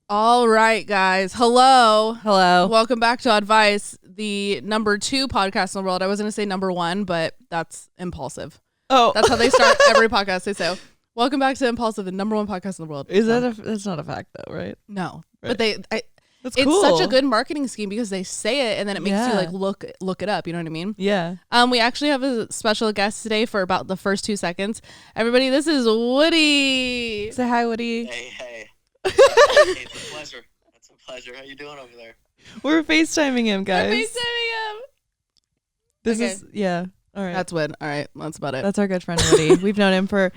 All right, guys. Hello. Hello. Welcome back to Oddvice, the number 2 podcast in the world. I was going to say number 1, but that's impulsive. Oh. That's how they start every podcast. They say, welcome back to Impulsive, the number 1 podcast in the world. That's not a fact though, right? No. Right. But That's it's cool. such a good marketing scheme because they say it and then it makes you Yeah. like look it up. You know what I mean? Yeah. We actually have a special guest today for about the first 2 seconds. Everybody, this is Woody. Say hi, Woody. Hey, it's a pleasure. It's a pleasure. How you doing over there? We're FaceTiming him, guys. We're FaceTiming him. This Okay. is All right. That's Wood. All right, that's about it. That's our good friend Woody. We've known him for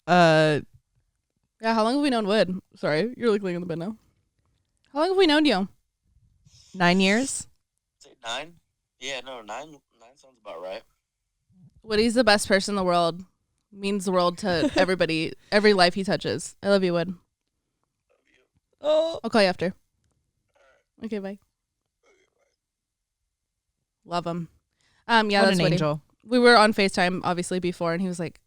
Yeah, how long have we known Wood? Sorry, you're looking in the bed now. How long have we known you? 9 years. Say 9? Yeah, no, 9 sounds about right. Woody's the best person in the world. Means the world to everybody, every life he touches. I love you, Wood. Oh. I'll call you after. Okay, bye. Love him. Yeah, What that's an Woody. angel. We were on FaceTime obviously before, and he was like,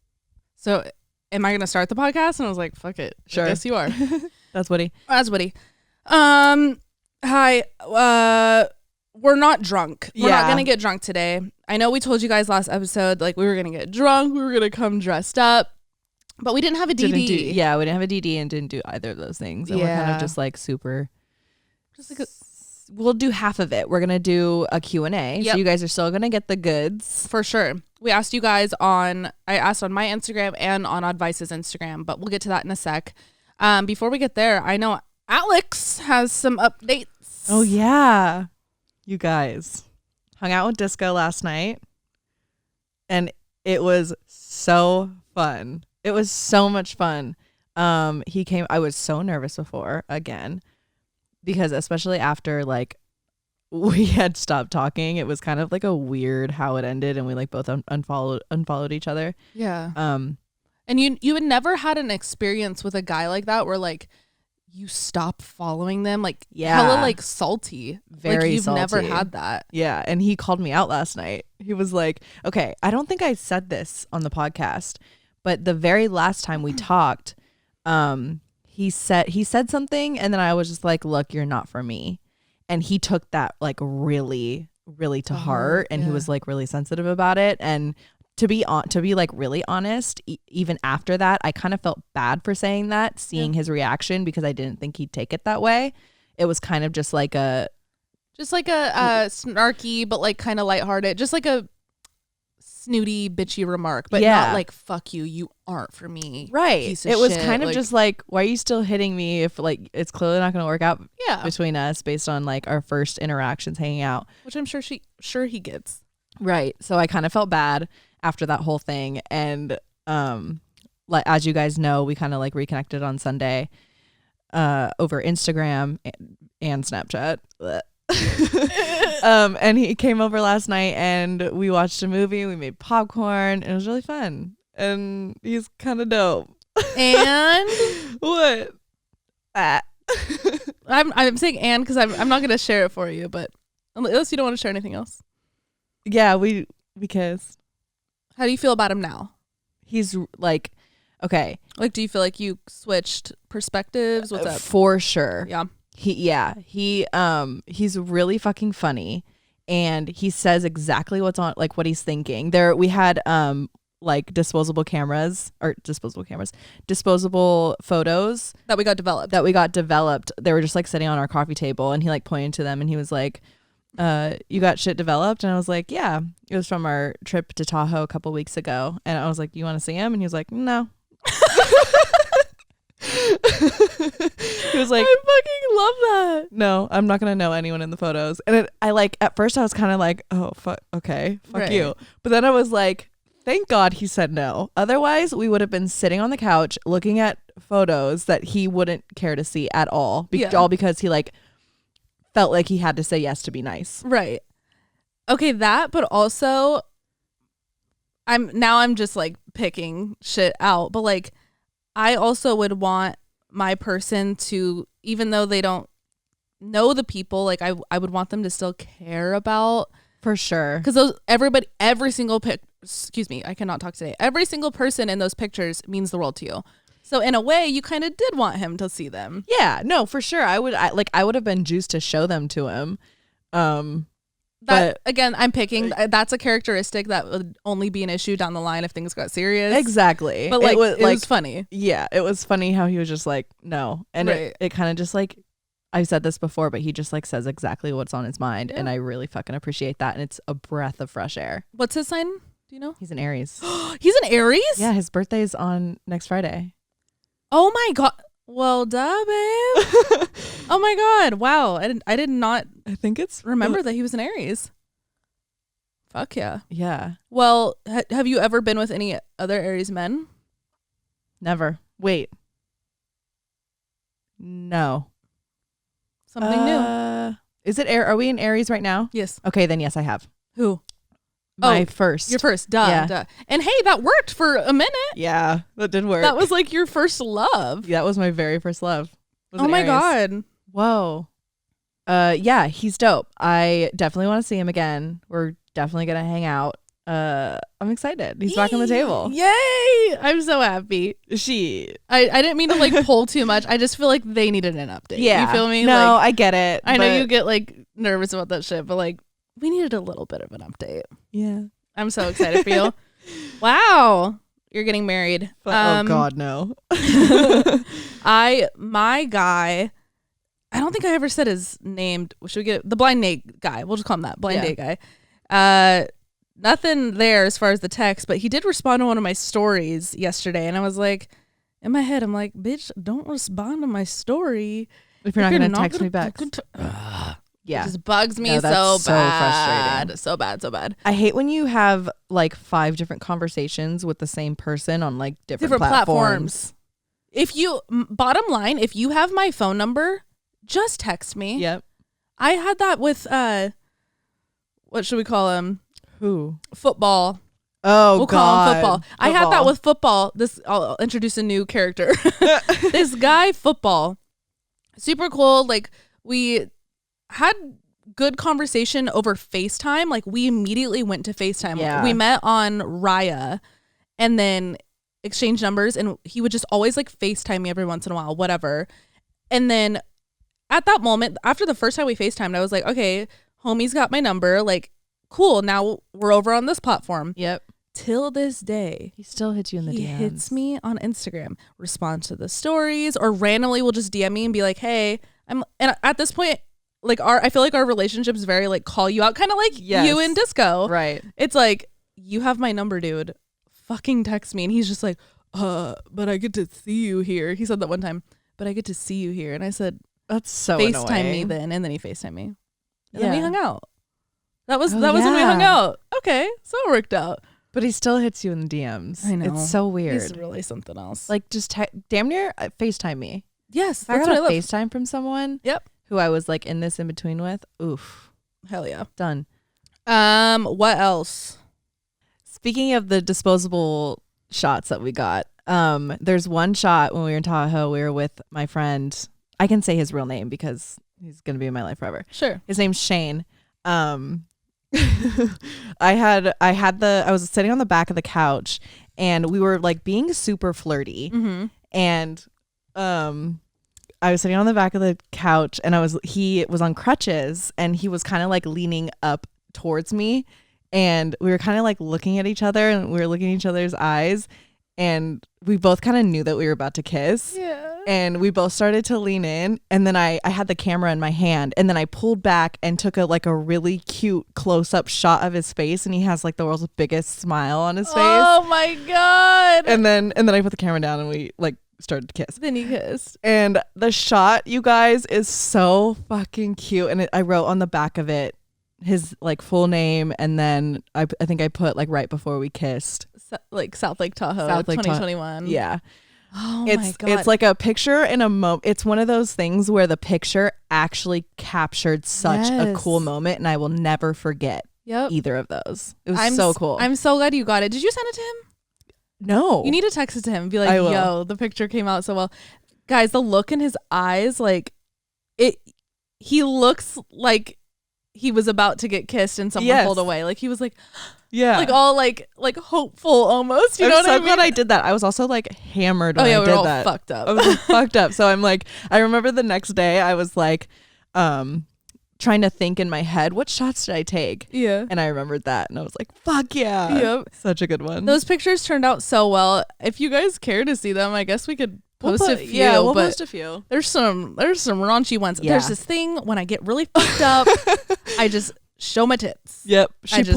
"So, am I gonna start the podcast?" And I was like, "Fuck it, Sure. I guess you are." That's Woody. That's Woody. Hi. We're not drunk. We're not Yeah. gonna get drunk today. I know we told you guys last episode like we were gonna get drunk. We were gonna come dressed up, but we didn't have a DD. We didn't have a DD and didn't do either of those things. And we're kind Yeah. of just like super. Just like We'll do half of it. We're gonna do a Q&A. Yep. So you guys are still gonna get the goods. for sure. We asked you guys I asked on my Instagram and on Oddvice's Instagram, but we'll get to that in a sec. Before we get there, I know Alex has some updates. Oh yeah. You guys hung out with Disco last night and it was so fun. It was so much fun. He came, I was so nervous before again, because especially after like we had stopped talking, it was kind of like a weird how it ended and we like both unfollowed each other. Yeah. Um And you had never had an experience with a guy like that where like you stop following them, like hella like salty. Very like you've never salty. had that. Yeah, and he called me out last night. He was like, okay, I don't think I said this on the podcast, but the very last time we talked, he said something and then I was just like, look, you're not for me. And he took that like really, really to heart, and he yeah. was like really sensitive about it. And to be like really honest, even after that, I kind of felt bad for saying that, seeing his reaction, because I didn't think he'd take it that way. It was kind of just like a snarky but like kind of lighthearted, just like a snooty bitchy remark, but Yeah. not like fuck you aren't for me. right. piece of It was shit. kind of Like, just like, why are you still hitting me if like it's clearly not going to work out yeah, between us based on like our first interactions hanging out. which I'm sure he gets. Right. So I kind of felt bad after that whole thing. And like, as you guys know, we kind of like reconnected on Sunday over Instagram and Snapchat. And he came over last night and we watched a movie. We made popcorn. It was really fun. And he's kind of dope. And What? I'm saying and because I'm not gonna share it for you, but unless you don't want to share anything else. Yeah, we kissed. How do you feel about him now? He's like, okay, Like, do you feel like you switched perspectives? What's up? for sure. Yeah. He's really fucking funny, and he says exactly what's on, like what he's thinking. We had like disposable photos That we got developed. They were just like sitting on our coffee table, and he like pointed to them and he was like, you got shit developed? And I was like, yeah, it was from our trip to Tahoe a couple weeks ago. And I was like, you want to see him? And he was like, no. He was like, I fucking love that. no, I'm not gonna know anyone in the photos. And I like, at first I was kind of like, oh fuck, okay, fuck Right. you. But then I was like, thank God he said no. Otherwise we would have been sitting on the couch looking at photos that he wouldn't care to see at all. Yeah. All because he like felt like he had to say yes to be nice. Right. Okay, that, but also I'm just like picking shit out, but like I also would want my person to, even though they don't know the people, like I would want them to still care about, For sure. because every single I cannot talk today. Every single person in those pictures means the world to you. So in a way, you kind of did want him to see them. Yeah, no, for sure. I would have been juiced to show them to him. But again, I'm picking. That's a characteristic that would only be an issue down the line if things got serious. Exactly. But like, it was funny. Yeah, it was funny how he was just like, no. And it kind of just like, I've said this before, but he just like says exactly what's on his mind. Yeah. And I really fucking appreciate that. And it's a breath of fresh air. What's his sign? Do you know? He's an Aries. He's an Aries? Yeah, his birthday's on next Friday. Oh my God. Well, duh, babe. Oh my God. Wow. I did not remember that he was an Aries. Fuck yeah. Yeah. Well, have you ever been with any other Aries men? Never. Wait. No. Something new. Is it Are we in Aries right now? Yes. Okay, then yes, I have. Who? My first. Your first. Duh. And hey, that worked for a minute. Yeah, that did work. That was like your first love. That was my very first love. Oh my God. Whoa. Yeah, he's dope. I definitely want to see him again. We're definitely going to hang out. I'm excited. He's back on the table. Yay. I'm so happy. I didn't mean to like pull too much. I just feel like they needed an update. Yeah. You feel me? No, like, I get it. I know you get like nervous about that shit, but like we needed a little bit of an update. Yeah. I'm so excited for you. Wow. You're getting married. Oh God, no. My guy, I don't think I ever said his name. Should we get the blind date guy? We'll just call him that. Blind date guy. Nothing there as far as the text, but he did respond to one of my stories yesterday. And I was like, in my head, I'm like, bitch, don't respond to my story. If you're not going to text me back. Yeah. It just bugs me so bad. Frustrating. So bad. I hate when you have like 5 different conversations with the same person on like different platforms. Bottom line, if you have my phone number, just text me. Yep. I had that with, what should we call him? Who? Football. Oh, we'll call him football. I had that with football. I'll introduce a new character. This guy, football. Super cool. Like, we had good conversation over FaceTime. Like, we immediately went to FaceTime. Yeah. We met on Raya and then exchanged numbers, and he would just always like FaceTime me every once in a while, whatever. And then at that moment, after the first time we FaceTimed, I was like, okay, homie's got my number. Like, cool. Now we're over on this platform. Yep. Till this day, he still hits you in the DMs. He hits me on Instagram, responds to the stories, or randomly will just DM me and be like, hey, and at this point, like I feel like our relationship is very like call you out, kind of like you and Disco. Right. It's like, you have my number, dude. Fucking text me. And he's just like, but I get to see you here. He said that one time, but I get to see you here. And I said, that's so FaceTime annoying. Me then. And then he FaceTime me. And then we hung out. That was when we hung out. Okay. So it worked out. But he still hits you in the DMs. I know. It's so weird. He's really something else. Like, just damn near FaceTime me. Yes. If I got a FaceTime from someone. Yep. Who I was like in this in between with. Oof. Hell yeah. Done. What else? Speaking of the disposable shots that we got, there's one shot when we were in Tahoe. We were with my friend. I can say his real name because he's gonna be in my life forever. Sure. His name's Shane. I was sitting on the back of the couch and we were like being super flirty. Mm-hmm. And I was sitting on the back of the couch and he was on crutches and he was kind of like leaning up towards me, and we were kind of like looking at each other and we were looking at each other's eyes, and we both kind of knew that we were about to kiss. Yeah. And we both started to lean in, and then I had the camera in my hand, and then I pulled back and took a really cute close-up shot of his face, and he has like the world's biggest smile on his face. Oh my God. And then I put the camera down and we like started to kiss. Then you kissed. And the shot, you guys, is so fucking cute. And I wrote on the back of it his like full name, and then I think I put like right before we kissed, like South Lake Tahoe, 2021. Yeah. Oh my God. It's like a picture in a moment. It's one of those things where the picture actually captured such a cool moment, and I will never forget either of those. It was so cool. I'm so glad you got it. Did you send it to him? No. You need to text it to him and be like, yo, the picture came out so well. Guys, the look in his eyes, like he looks like he was about to get kissed and someone Yes. pulled away. Like he was like, Yeah. like all like hopeful almost. You know I'm what so I mean? glad I did that. I was also like hammered when Oh yeah, I we did were all that. fucked up. I was like, fucked up. So I'm like, I remember the next day I was like, trying to think in my head, what shots did I take? Yeah. And I remembered that, and I was like, fuck yeah. Yep. Such a good one. Those pictures turned out so well. If you guys care to see them, I guess we could post a few. Yeah, we'll but post a few. there's some raunchy ones. Yeah. There's this thing when I get really fucked up, I just show my tits. Yep. I just-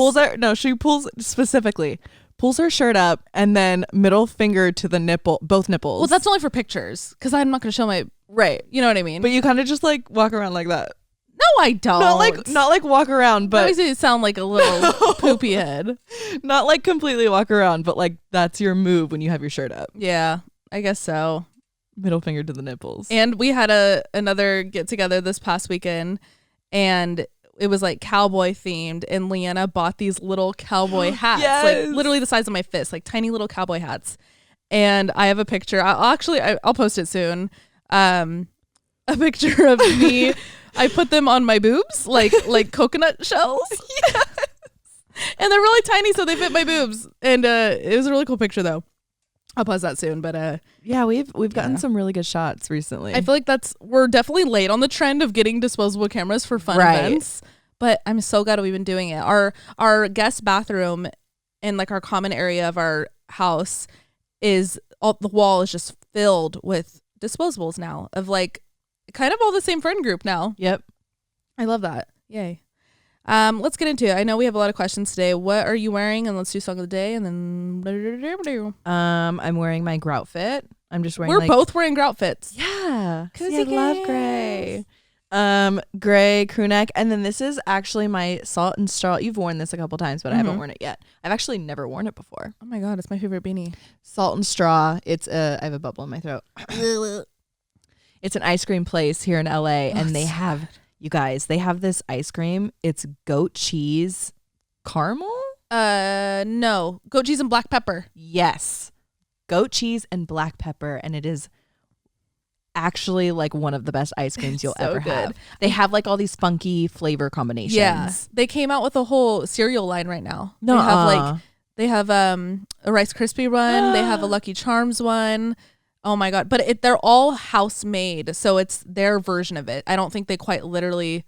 She pulls her shirt up and then middle finger to the nipple, both nipples. Well, that's only for pictures because I'm not going to show my. right. You know what I mean? But you kind of just like walk around like that. No, I don't. Not like walk around, That but makes it sound like a little poopy head. not like completely walk around, but like that's your move when you have your shirt up. Yeah, I guess so. Middle finger to the nipples. And we had another get together this past weekend, and it was like cowboy themed. And Leanna bought these little cowboy hats, Yes. like literally the size of my fist, like tiny little cowboy hats. And I have a picture. I'll post it soon. A picture of me. I put them on my boobs like coconut shells. Yes. And they're really tiny, so they fit my boobs. And it was a really cool picture, though. I'll post that soon. But yeah, we've gotten some really good shots recently. I feel like we're definitely late on the trend of getting disposable cameras for fun events. But I'm so glad we've been doing it. Our guest bathroom and like our common area of our house the wall is just filled with disposables now of like kind of all the same friend group now. Yep. I love that. Yay. Let's get into it. I know we have a lot of questions today. What are you wearing? And let's do song of the day. And then I'm wearing my grout fit. I'm just wearing. We're both wearing grout fits. Yeah. Cozy I love kiss. gray. Gray crew neck, and then this is actually my Salt and Straw. You've worn this a couple times, but I haven't worn it yet. I've actually never worn it before. Oh my god, it's my favorite beanie. Salt and Straw. It's I have a bubble in my throat. It's an ice cream place here in LA, and they have you guys. They have this ice cream. It's goat cheese caramel. No, goat cheese and black pepper. Yes, goat cheese and black pepper, and it is actually like one of the best ice creams you'll So ever good. have. They have like all these funky flavor combinations. Yeah, they came out with a whole cereal line right now. No, they have a Rice Krispie one. They have a Lucky Charms one. Oh my god! But they're all house made, so it's their version of it. I don't think they quite literally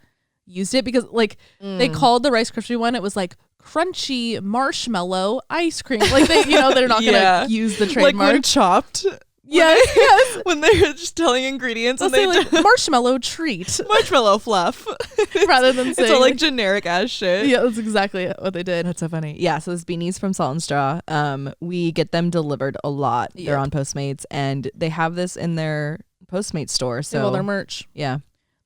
used it because like they called the Rice Krispie one. It was like crunchy marshmallow ice cream. Like they're not gonna use the trademark. Like when chopped. Yes. When they're just telling ingredients They'll and say they like marshmallow treat marshmallow fluff rather than saying it's all like generic ass shit. yeah, that's exactly what they did. That's so funny. Yeah, so this beanies from Salt and Straw. We get them delivered a lot. Yep. They're on Postmates, and they have this in their Postmates store. They have all So their merch. yeah.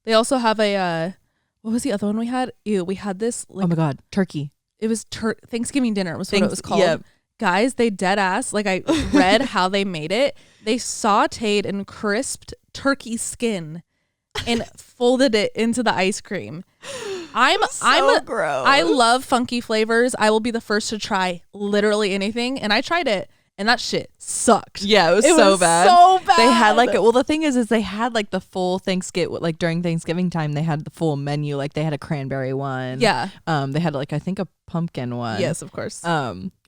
They also have a what was the other one we had? Ew, we had this like Oh my god, turkey. it was Thanksgiving dinner was what it was called. Yep. Guys, they dead ass. Like I read how they made it. They sauteed and crisped turkey skin and folded it into the ice cream. Gross. I love funky flavors. I will be the first to try literally anything. And I tried it and that shit sucked. Yeah, it was It so was bad. so bad. They had like the thing is they had like the full Thanksgiving, like during Thanksgiving time, they had the full menu. Like they had a cranberry one. Yeah. They had like I think a pumpkin one. Yes, of course.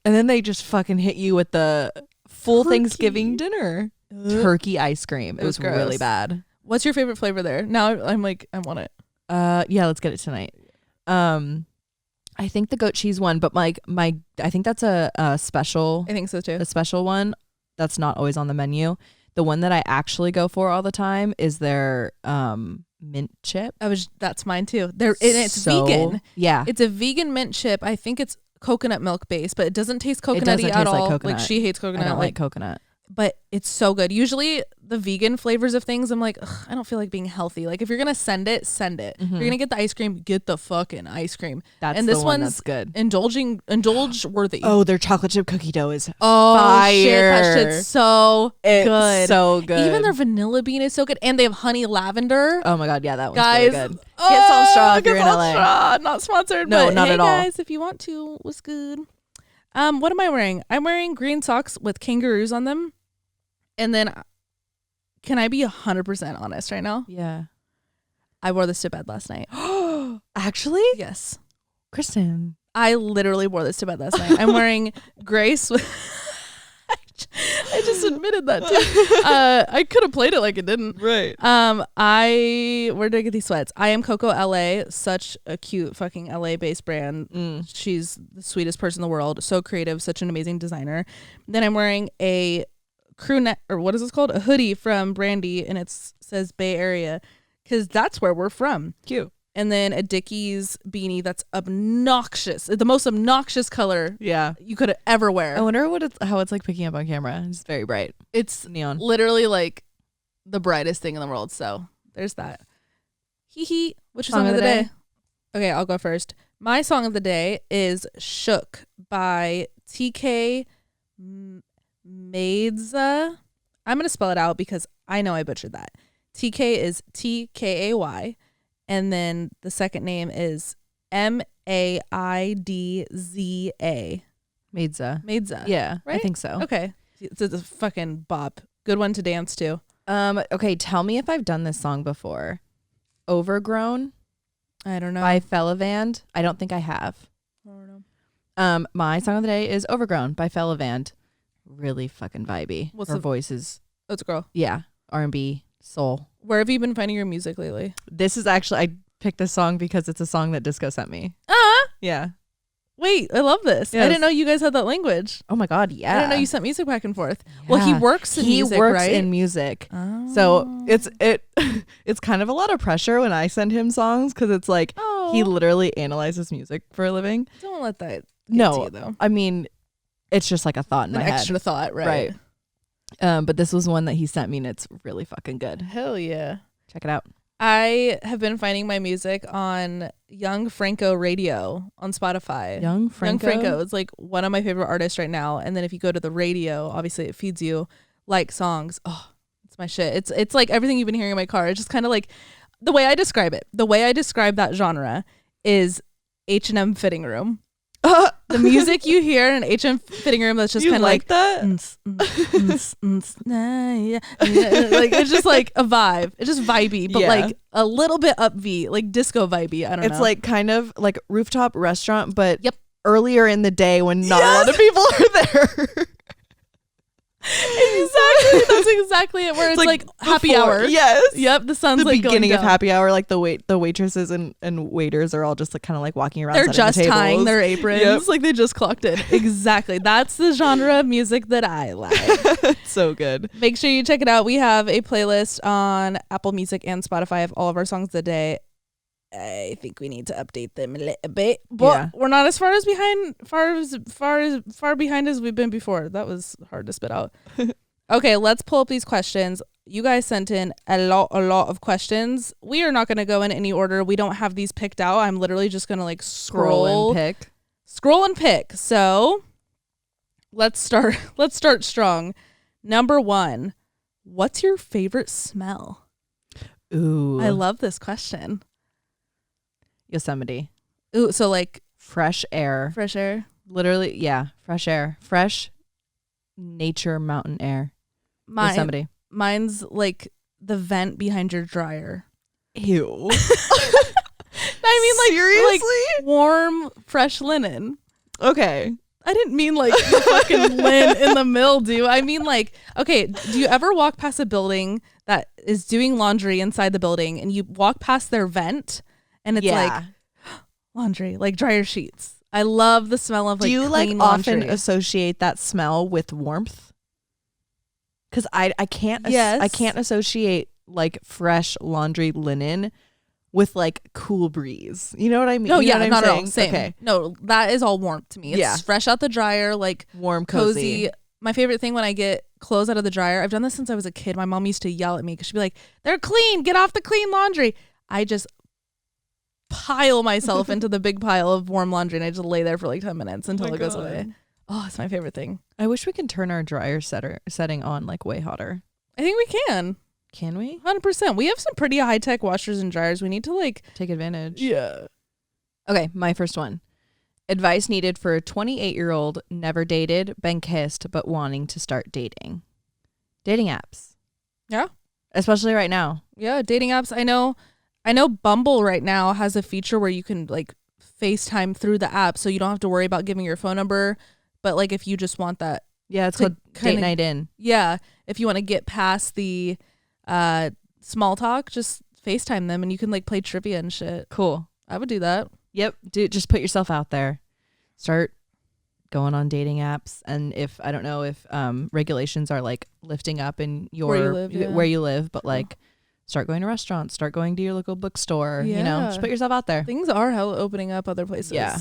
And then they just fucking hit you with the full Turkey. Thanksgiving dinner. Turkey ice cream. It was gross. really bad. What's your favorite flavor there? Now I'm like, I want it. Yeah, let's get it tonight. I think the goat cheese one, but I think that's a special I think so too. a special one that's not always on the menu. The one that I actually go for all the time is their mint chip. That's mine too. It's So- vegan. Yeah. It's a vegan mint chip. I think it's coconut milk based, but it doesn't taste coconutty doesn't at taste like all. coconut. Like she hates I coconut. don't like coconut. But it's so good. Usually the vegan flavors of things, I'm like, ugh, I don't feel like being healthy. Like if you're gonna send it, send it. If you're gonna get the ice cream, get the fucking ice cream. That's and the this one one's that's good. indulge worthy. Oh, their chocolate chip cookie dough is Oh, shit, that fire. shit's so It's good. so good. Even their vanilla bean is so good, and they have honey lavender. Oh my god, yeah, that one's Guys, really good. Get Salt and Straw if get you're in Salt LA. and Straw. Not sponsored, No, but not hey at all. guys, if you want to, what's good? What am I wearing? I'm wearing green socks with kangaroos on them. And then, can I be 100% honest right now? Yeah. I wore this to bed last night. I Actually? Yes. Kristen. I literally wore this to bed last night. I'm wearing gray I just admitted that too. I could have played it like it didn't. Right. Where did I get these sweats? I am Coco LA, such a cute fucking LA based brand. She's the sweetest person in the world. So creative, such an amazing designer. Then I'm wearing a crew neck, or what is this called? A hoodie from Brandy, and it says Bay Area, because that's where we're from. Cute. And then a Dickies beanie that's obnoxious. The most obnoxious color you could ever wear. I wonder how it's like picking up on camera. It's very bright. It's neon. Literally like the brightest thing in the world. So there's that. Hee hee. What's your song of the day? Okay, I'll go first. My song of the day is Shook by TK Maidza. I'm going to spell it out because I know I butchered that. TK is TKAY. And then the second name is Maidza. Maidza. Yeah, right? I think so. Okay. It's a fucking bop. Good one to dance to. Okay, tell me if I've done this song before. Overgrown I don't know. by Fellavand. I don't think I have. I don't know. My song of the day is Overgrown by Fellavand. Really fucking vibey. Her voice is... Oh, it's a girl. Yeah. R&B, soul. Where have you been finding your music lately? This is actually... I picked this song because it's a song that Disco sent me. Yeah. Wait, I love this. Yes. I didn't know you guys had that language. Oh my God, yeah. I didn't know you sent music back and forth. Yeah. Well, he works in music, He works right? in music. Oh. So it's kind of a lot of pressure when I send him songs because it's like he literally analyzes music for a living. Don't let that get to you, though. I mean, it's just like a thought in my head. An extra thought, right? But this was one that he sent me and it's really fucking good. Hell yeah. Check it out. I have been finding my music on Young Franco Radio on Spotify. Young Franco is like one of my favorite artists right now. And then if you go to the radio, obviously it feeds you like songs. Oh, it's my shit. It's like everything you've been hearing in my car. It's just kind of like the way I describe it. The way I describe that genre is H&M fitting room. The music you hear in an H&M fitting room that's just kind of like that. Like it's just like a vibe. It's just vibey, but like a little bit upbeat, like disco vibey. I don't know. It's like kind of like rooftop restaurant, but earlier in the day when not a lot of people are there. Exactly. That's exactly it. Where it's like happy hour. Yes. Yep. The sun's the like beginning going of down. happy hour. Like the waitresses and waiters are all just like kind of like walking around. They're just the tying their aprons. Yep. Like they just clocked in. Exactly. That's the genre of music that I like. So good. Make sure you check it out. We have a playlist on Apple Music and Spotify of all of our songs of the day. I think we need to update them a little bit, but we're not as far behind as we've been before. That was hard to spit out. Okay, let's pull up these questions. You guys sent in a lot of questions. We are not going to go in any order. We don't have these picked out. I'm literally just going to like scroll and pick. So let's start strong. Number 1, what's your favorite smell? Ooh, I love this question. Yosemite. Ooh, so like fresh air. Fresh air. Literally, yeah, fresh air. Fresh nature mountain air. Yosemite. Mine's like the vent behind your dryer. Ew. I mean like seriously? Like warm, fresh linen. Okay. I didn't mean like the fucking lint in the mildew. I mean like, okay, do you ever walk past a building that is doing laundry inside the building and you walk past their vent and it's like laundry, like dryer sheets. I love the smell of like do you clean like laundry. often associate that smell with warmth? Because I can't Yes. I can't associate like fresh laundry linen with like cool breeze. You know what I mean? No, you know what not I'm at all. saying? Same. Okay. No, that is all warmth to me. It's fresh out the dryer, like warm, cozy. My favorite thing when I get clothes out of the dryer, I've done this since I was a kid. My mom used to yell at me because she'd be like, "They're clean. Get off the clean laundry." I just pile myself into the big pile of warm laundry and I just lay there for like 10 minutes until it goes away. Oh, it's my favorite thing. I wish we could turn our dryer setting on like way hotter. I think we can. Can we? 100%. We have some pretty high-tech washers and dryers. We need to like take advantage. Yeah. Okay, my first one. Advice needed for a 28-year-old, never dated, been kissed, but wanting to start dating. Dating apps. Yeah. Especially right now. Yeah, dating apps. I know I know Bumble right now has a feature where you can like FaceTime through the app, so you don't have to worry about giving your phone number. But like if you just want that, Yeah, it's called Date Night In. yeah, if you want to get past the small talk, just FaceTime them and you can like play trivia and shit. Cool. I would do that. Yep. Just put yourself out there. Start going on dating apps, and if I don't know if regulations are like lifting up in where you live, but like start going to restaurants, start going to your local bookstore. You know, just put yourself out there. Things are opening up other places. Yeah.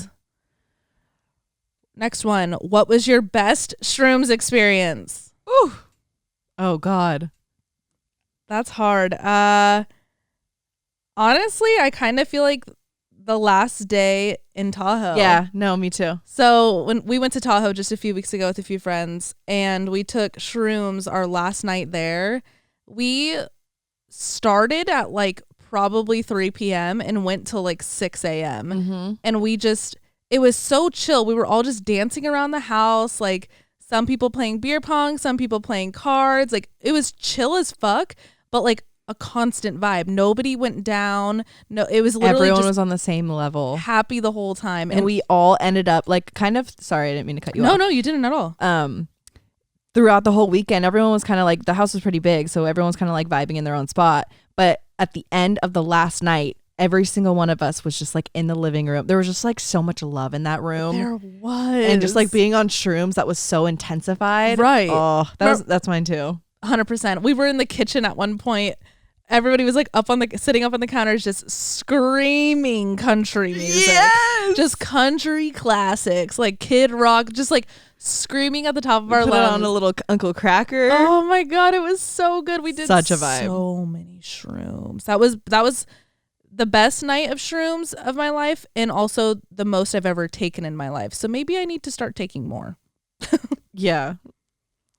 Next one. What was your best shrooms experience? Ooh. Oh God. That's hard. Honestly, I kind of feel like the last day in Tahoe. Yeah, no, me too. So when we went to Tahoe just a few weeks ago with a few friends and we took shrooms our last night there, we started at like probably 3 p.m. and went till like 6 a.m. Mm-hmm. And it was so chill. We were all just dancing around the house, like some people playing beer pong, some people playing cards. Like it was chill as fuck, but like a constant vibe. Nobody went down. No, it was literally everyone just was on the same level, happy the whole time. and we all ended up like kind of. Sorry, I didn't mean to cut you off. No, you didn't at all. Throughout the whole weekend, everyone was kind of like, the house was pretty big, so everyone was kind of like vibing in their own spot. But at the end of the last night, every single one of us was just like in the living room. There was just like so much love in that room. There was. And just like being on shrooms, that was so intensified. Right. Oh, that's mine too. 100%. We were in the kitchen at one point. Everybody was like sitting up on the counters, just screaming country music. Yes! Just country classics, like Kid Rock, just like screaming at the top of our lungs. Put on a little Uncle Cracker. Oh my God, it was so good. We did such a vibe. So many shrooms. That was the best night of shrooms of my life, and also the most I've ever taken in my life. So maybe I need to start taking more. Yeah.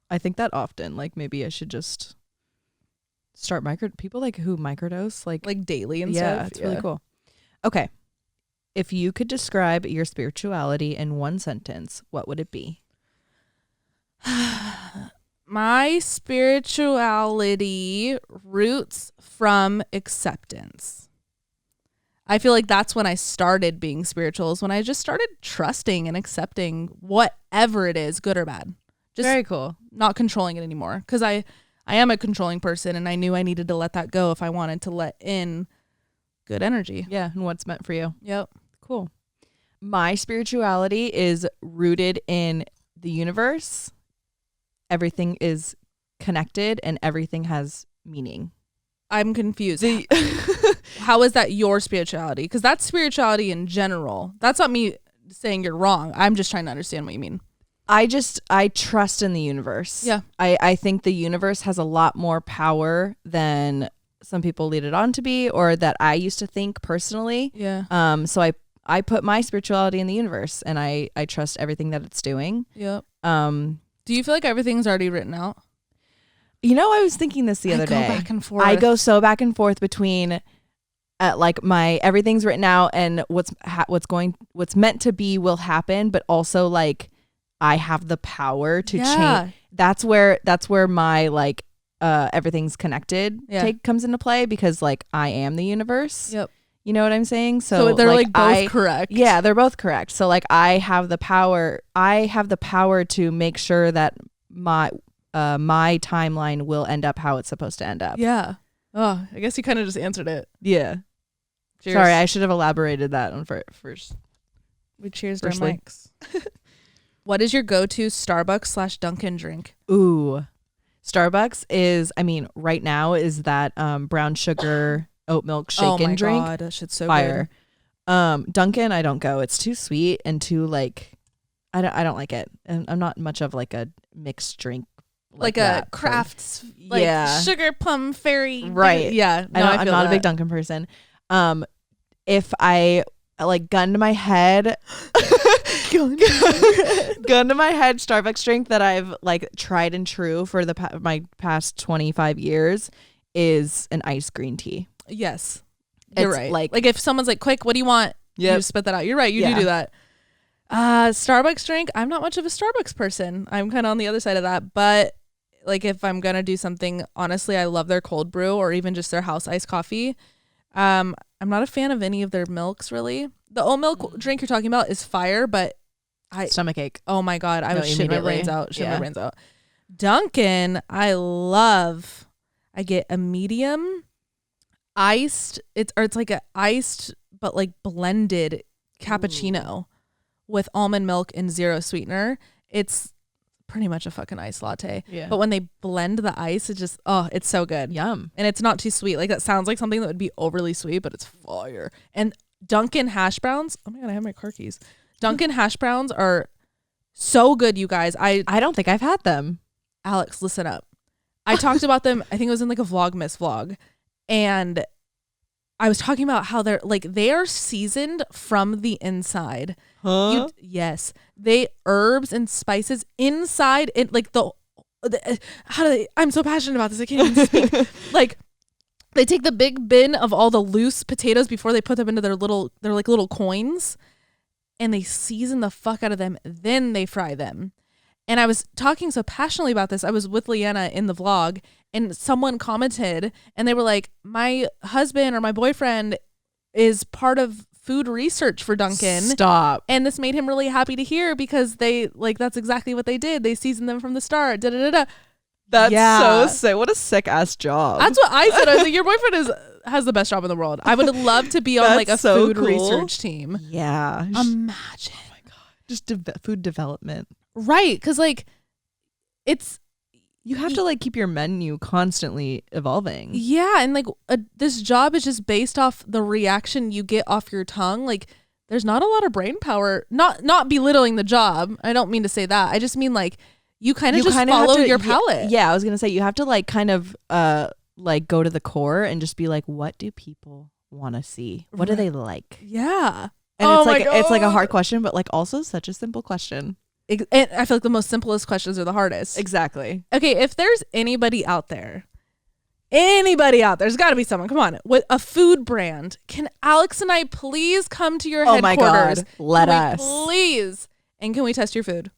I think that often. Like maybe I should just start people like who microdose like daily and yeah, stuff. it's really cool. Okay. If you could describe your spirituality in one sentence, what would it be? My spirituality roots from acceptance. I feel like that's when I started being spiritual, is when I just started trusting and accepting whatever it is, good or bad. Just very cool. Not controlling it anymore. Because I am a controlling person, and I knew I needed to let that go if I wanted to let in good energy. Yeah, and what's meant for you. Yep. Cool. My spirituality is rooted in the universe. Everything is connected and everything has meaning. I'm confused. How is that your spirituality? Because that's spirituality in general. That's not me saying you're wrong. I'm just trying to understand what you mean. I trust in the universe. Yeah. I think the universe has a lot more power than some people lead it on to be, or that I used to think personally. Yeah. So I put my spirituality in the universe, and I trust everything that it's doing. Yep. Do you feel like everything's already written out? You know, I was thinking this the other day. I go back and forth. I go so back and forth between like my everything's written out and what's meant to be will happen, but also like I have the power to change. That's where my like everything's connected comes into play, because like I am the universe. Yep. You know what I'm saying? So they're like both correct. Yeah, they're both correct. So like I have the power to make sure that my timeline will end up how it's supposed to end up. Yeah. Oh, I guess you kind of just answered it. Yeah. Cheers. Sorry, I should have elaborated that on first. We cheersed our mics. What is your go-to Starbucks/Dunkin' drink? Ooh. Starbucks is, I mean, right now is that brown sugar oat milk shaken drink. Oh my God, that shit's so fire. Good. Dunkin', I don't go. It's too sweet and too like, I don't like it. And I'm not much of like a mixed drink. Like a craft, like sugar plum fairy. Right. Yeah. No, I'm not a big Dunkin' person. If I like gun to my head, Starbucks drink that I've like tried and true for my past 25 years is an iced green tea. Yes. You're right. Like if someone's like, quick, what do you want? Yep. You spit that out. You're right. You do that. Starbucks drink. I'm not much of a Starbucks person. I'm kind of on the other side of that. But like if I'm going to do something, honestly, I love their cold brew or even just their house iced coffee. I'm not a fan of any of their milks really. The oat milk drink you're talking about is fire, but Stomach ache. oh my God, I No, would shit my immediately. brains out. Yeah. Dunkin', I love. I get a medium iced. It's like a iced but like blended cappuccino with almond milk and zero sweetener. It's pretty much a fucking iced latte. Yeah. But when they blend the ice, it just it's so good. Yum. And it's not too sweet. Like that sounds like something that would be overly sweet, but it's fire. And Dunkin' hash browns. Oh my God, I have my car keys. Dunkin' hash browns are so good, you guys. I don't think I've had them. Alex, listen up. I talked about them. I think it was in like a Vlogmas vlog, and I was talking about how they are seasoned from the inside. Huh? Yes, they herbs and spices inside. It like the how do they? I'm so passionate about this. I can't even speak. Like they take the big bin of all the loose potatoes before they put them into their little coins, and they season the fuck out of them. Then they fry them. And I was talking so passionately about this. I was with Leanna in the vlog, and someone commented, and they were like, my husband or my boyfriend is part of food research for Dunkin'. Stop. And this made him really happy to hear because they that's exactly what they did. They seasoned them from the start. That's Yeah. so sick. What a sick ass job. That's what I said. I was like, your boyfriend has the best job in the world. I would love to be on like a That's so food cool. research team. Yeah. Imagine. Oh my God. Just food development. Right. Because like You have to like keep your menu constantly evolving. yeah. And like this job is just based off the reaction you get off your tongue. Like there's not a lot of brain power, not belittling the job. I don't mean to say that. I just mean like you kind of just follow your palate. Yeah, I was gonna say you have to like kind of like go to the core and just be like, what do people want to see? What do they like? Yeah. And Oh it's my like it's like a God. hard question, but like also such a simple question. And I feel like the most simplest questions are the hardest. Exactly. Okay, if there's anybody out there's got to be someone. Come on, with a food brand. Can Alex and I please come to your Oh my headquarters? God. Let Can we us. please. And can we test your food?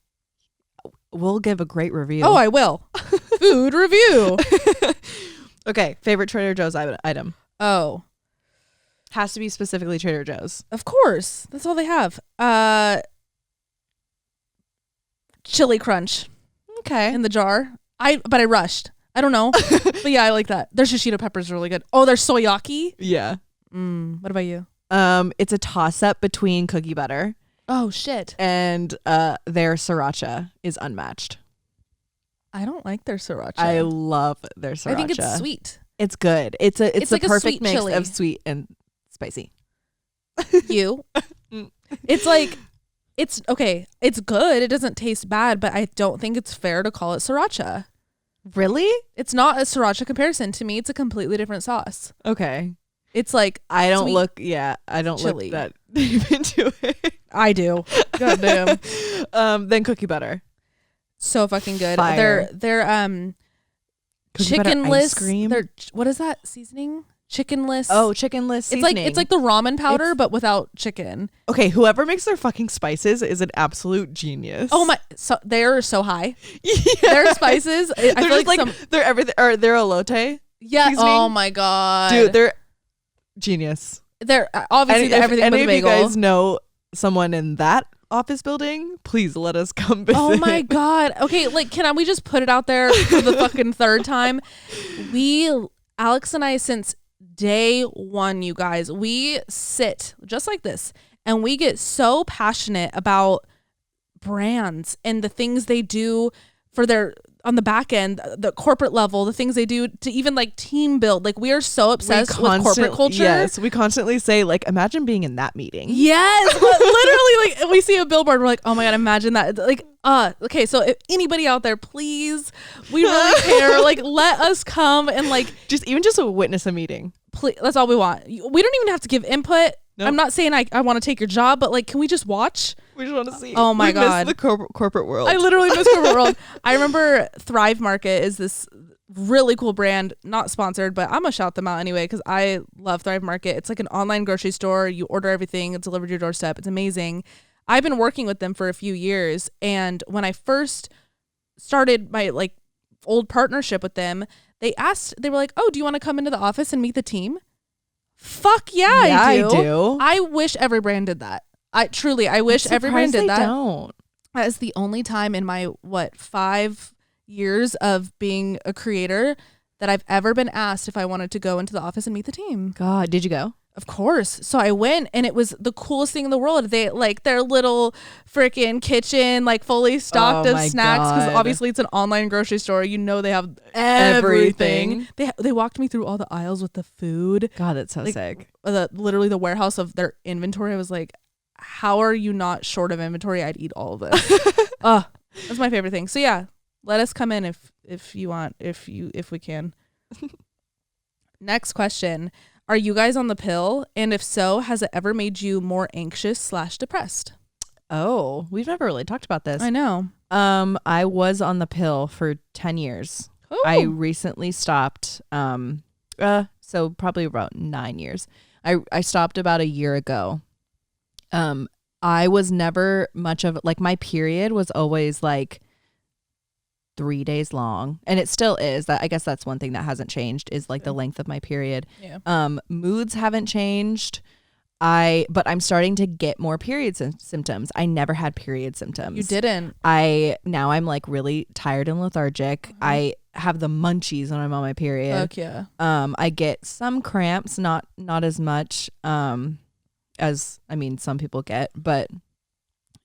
We'll give a great review. Oh, I will. Food review. Okay, favorite Trader Joe's item. Oh, Has to be specifically Trader Joe's. of course. That's all they have. Chili crunch Okay. in the jar. But I rushed. I don't know. But yeah, I like that. Their shishito peppers are really good. Oh, their soyaki. Yeah. What about you? It's a toss up between cookie butter Oh shit. and their sriracha is unmatched. I don't like their sriracha. I love their sriracha. I think it's sweet. It's good. It's a It's the like a perfect sweet mix chili. of sweet and spicy. You. Mm. It's like it's okay. It's good. It doesn't taste bad, but I don't think it's fair to call it sriracha. Really? It's not a sriracha comparison. To me, it's a completely different sauce. Okay. It's like I don't sweet look. Yeah, I don't chili. look that deep into it. I do. God damn. Then cookie butter. So fucking good. Fire. They're Cookie butter ice chickenless. cream? They're what is that seasoning? Chickenless. Oh, chickenless seasoning. it's like the ramen powder, but without chicken. Okay, whoever makes their fucking spices is an absolute genius. Oh my! So they're so high. Yeah. Their spices. I They're feel just like they're everything. Or they're elote. yeah. seasoning. Oh my god, Dude, they're genius. they're obviously If everything any but a of you bagel. guys know someone in that office building, please let us come visit. Oh my god. Okay, like we just put it out there for the fucking third time? Alex and I, since day one, you guys, we sit just like this and we get so passionate about brands and the things they do for their on the back end, the corporate level, the things they do to even like team build. Like we are so obsessed with corporate culture. Yes, we constantly say like, imagine being in that meeting. Yes, but literally, like we see a billboard, we're like, oh my god, imagine that. Like, okay, so if anybody out there, please, we really care. Like, let us come and like, just witness a meeting. please, that's all we want. We don't even have to give input. Nope. I'm not saying I want to take your job, but like, can we just watch? We just want to see. Oh my we God. miss the corporate world. I literally miss corporate world. I remember Thrive Market is this really cool brand, not sponsored, but I'm gonna shout them out anyway because I love Thrive Market. It's like an online grocery store. You order everything, it's delivered to your doorstep. It's amazing. I've been working with them for a few years, and when I first started my like old partnership with them, they were like, oh, do you want to come into the office and meet the team? Fuck yeah, I do. I do. I wish every brand did that. I wish every brand did that. Don't. That is the only time in my 5 years of being a creator that I've ever been asked if I wanted to go into the office and meet the team. God, did you go? Of course. So I went, and it was the coolest thing in the world. They like their little freaking kitchen, like fully stocked of snacks, because obviously it's an online grocery store. You know they have everything. They walked me through all the aisles with the food. God, that's so sick. Literally the warehouse of their inventory. I was like, how are you not short of inventory? I'd eat all of this. That's my favorite thing. So yeah, let us come in if you want, if we can. Next question. Are you guys on the pill? And if so, has it ever made you more anxious/depressed? Oh, we've never really talked about this. I know. I was on the pill for 10 years. Ooh. I recently stopped. So probably about 9 years. I stopped about a year ago. I was never much of like, my period was always like 3 days long, and it still is. That I guess that's one thing that hasn't changed, is like the length of my period. Yeah. Moods haven't changed. But I'm starting to get more period symptoms. I never had period symptoms. You didn't. Now I'm like really tired and lethargic. Mm-hmm. I have the munchies when I'm on my period. Fuck yeah. I get some cramps, not as much as some people get, but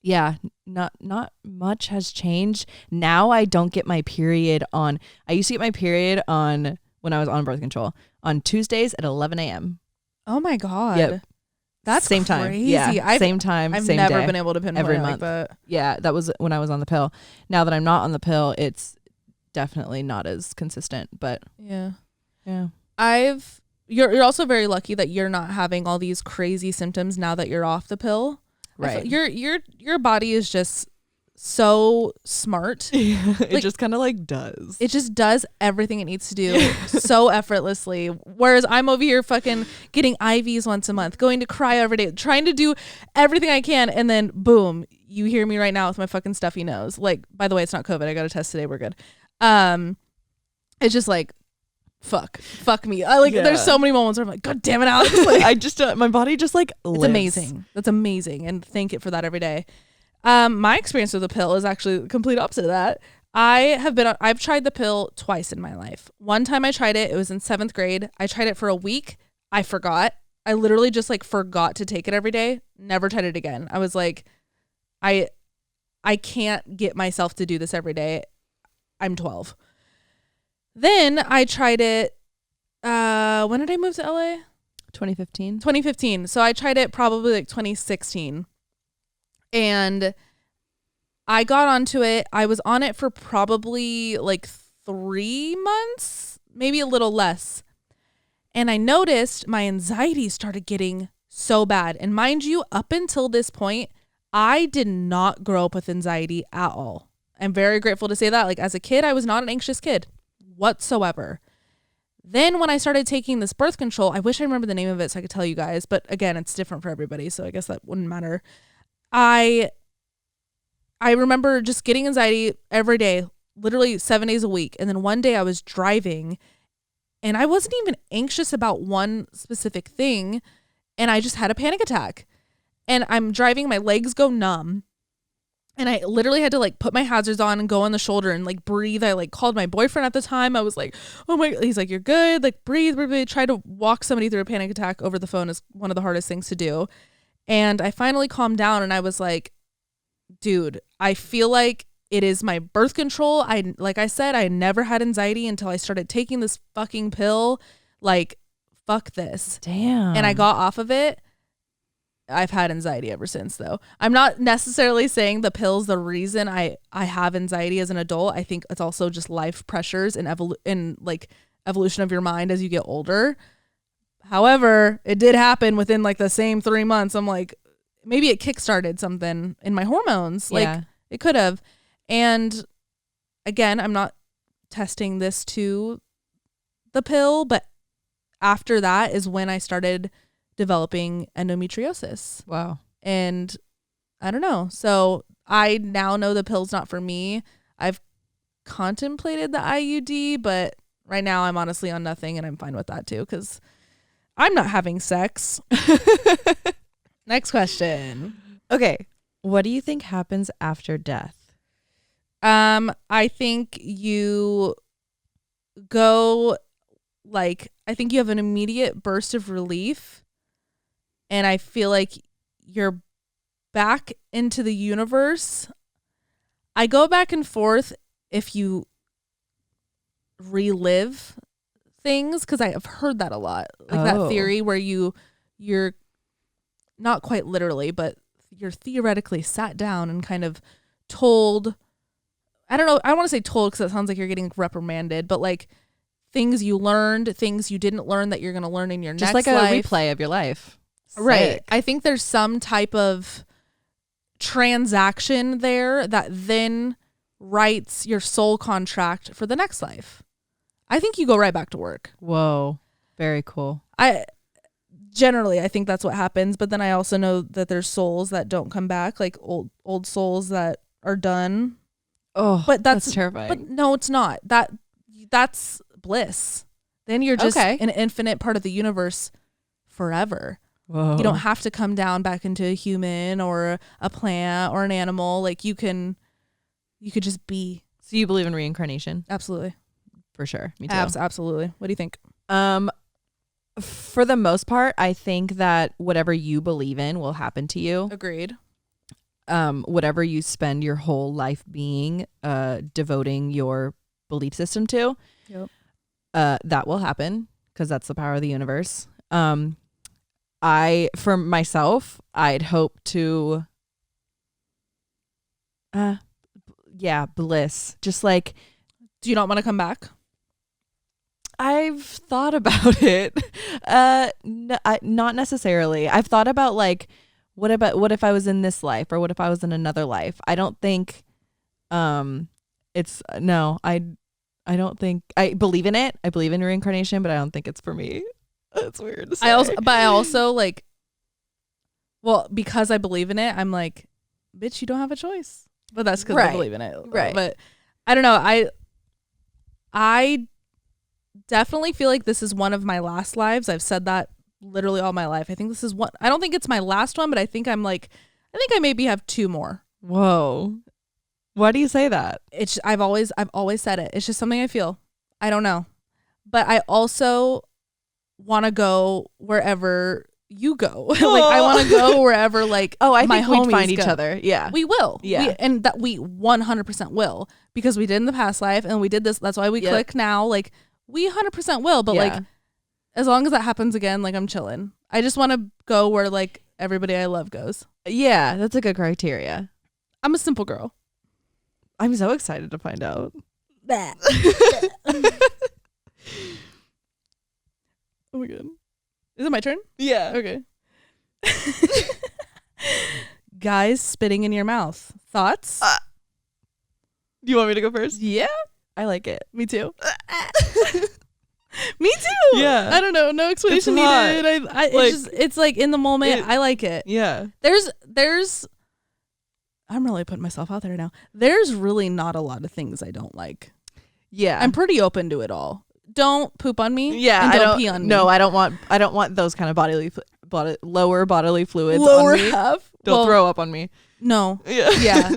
yeah, not much has changed. Now I don't get my period on. I used to get my period on, when I was on birth control, on Tuesdays at 11 a.m. Oh my God. Yep. That's same crazy. time. Yeah, same time. I've same never day, been able to pinpoint every it month. like that. Yeah, that was when I was on the pill. Now that I'm not on the pill, it's definitely not as consistent. But yeah. You're also very lucky that you're not having all these crazy symptoms now that you're off the pill. Right. Your body is just so smart. It just kind of like does. It just does everything it needs to do so effortlessly. Whereas I'm over here fucking getting IVs once a month, going to cryo every day, trying to do everything I can, and then boom, you hear me right now with my fucking stuffy nose. Like, by the way, it's not COVID. I got a test today. We're good. It's just like, fuck me. There's so many moments where I'm like, God damn it, Alex. Like, I just my body just like lives. It's amazing. That's amazing, and thank it for that every day. My experience with the pill is actually the complete opposite of that. I've tried the pill twice in my life. One time I tried it was in 7th grade. I tried it for a week. I forgot. I literally just like forgot to take it every day. Never tried it again. I was like, I can't get myself to do this every day. I'm 12. Then I tried it. When did I move to LA? 2015. So I tried it probably like 2016. And I got onto it. I was on it for probably like 3 months, maybe a little less. And I noticed my anxiety started getting so bad. And mind you, up until this point, I did not grow up with anxiety at all. I'm very grateful to say that. Like, as a kid, I was not an anxious kid whatsoever. Then when I started taking this birth control, I wish I remember the name of it so I could tell you guys. But again, it's different for everybody, so I guess that wouldn't matter. I remember just getting anxiety every day, literally 7 days a week. And then one day I was driving and I wasn't even anxious about one specific thing. And I just had a panic attack. And I'm driving, my legs go numb. And I literally had to like put my hazards on and go on the shoulder and like breathe. I like called my boyfriend at the time. I was like, oh my, he's like, you're good. Like breathe. Try to walk somebody through a panic attack over the phone is one of the hardest things to do. And I finally calmed down and I was like, dude, I feel like it is my birth control. Like I said, I never had anxiety until I started taking this fucking pill. Like, fuck this. Damn. And I got off of it. I've had anxiety ever since, though. I'm not necessarily saying the pill's the reason I have anxiety as an adult. I think it's also just life pressures and evolution of your mind as you get older. However, it did happen within like the same 3 months. I'm like, maybe it kickstarted something in my hormones. Like it could have. And again, I'm not testing this to the pill, but after that is when I started developing endometriosis. Wow. And I don't know. So I now know the pill's not for me. I've contemplated the IUD, but right now I'm honestly on nothing and I'm fine with that too, because I'm not having sex. Next question. Okay. What do you think happens after death? I think you go I think you have an immediate burst of relief, and I feel like you're back into the universe. I go back and forth if you relive things, because I have heard that a lot, that theory where you're not quite literally, but you're theoretically sat down and kind of told, I don't know, I want to say told because it sounds like you're getting reprimanded, but things you learned, things you didn't learn that you're going to learn in your Just next like life. a replay of your life. Right. Sick. I think there's some type of transaction there that then writes your soul contract for the next life. I think you go right back to work. Whoa. Very cool. I think that's what happens, but then I also know that there's souls that don't come back, like old souls that are done. Oh, but that's terrifying. But no, it's not. That's bliss. Then you're just an infinite part of the universe forever. Whoa. You don't have to come down back into a human or a plant or an animal. You could just be. So you believe in reincarnation? Absolutely. For sure. Me too. Absolutely. What do you think? For the most part, I think that whatever you believe in will happen to you. Agreed. Whatever you spend your whole life being, devoting your belief system to, that will happen, because that's the power of the universe. For myself, I'd hope to, bliss. Just do you not want to come back? I've thought about it. Not necessarily. I've thought about what if I was in this life, or what if I was in another life? I don't think, I don't think I believe in it. I believe in reincarnation, but I don't think it's for me. That's weird to say. I also because I believe in it, I'm like, bitch, you don't have a choice. But that's because I believe in it. Right. But I don't know. I definitely feel like this is one of my last lives. I've said that literally all my life. I think this is one. I don't think it's my last one, but I think I maybe have two more. Whoa. Why do you say that? I've always said it. It's just something I feel. I don't know. But I also want to go wherever you go. I want to go wherever I think my homies we'd find each go. other. Yeah. We will. Yeah. And that we 100% will, because we did in the past life and we did this. That's why we click now. We 100% will. But as long as that happens again, I'm chilling. I just want to go where everybody I love goes. Yeah, that's a good criteria. I'm a simple girl. I'm so excited to find out. Oh my god. Is it my turn? Yeah. Okay. Guys spitting in your mouth. Thoughts? Do you want me to go first? Yeah. I like it. Me too. Me too. Yeah. I don't know. No explanation needed. It's in the moment. I like it. Yeah. There's I'm really putting myself out there now. There's really not a lot of things I don't like. Yeah. I'm pretty open to it all. Don't poop on me. Yeah. And don't pee on me. No, I don't want those kind of lower bodily fluids Lower on me. half. Don't throw up on me. No. Yeah. Yeah.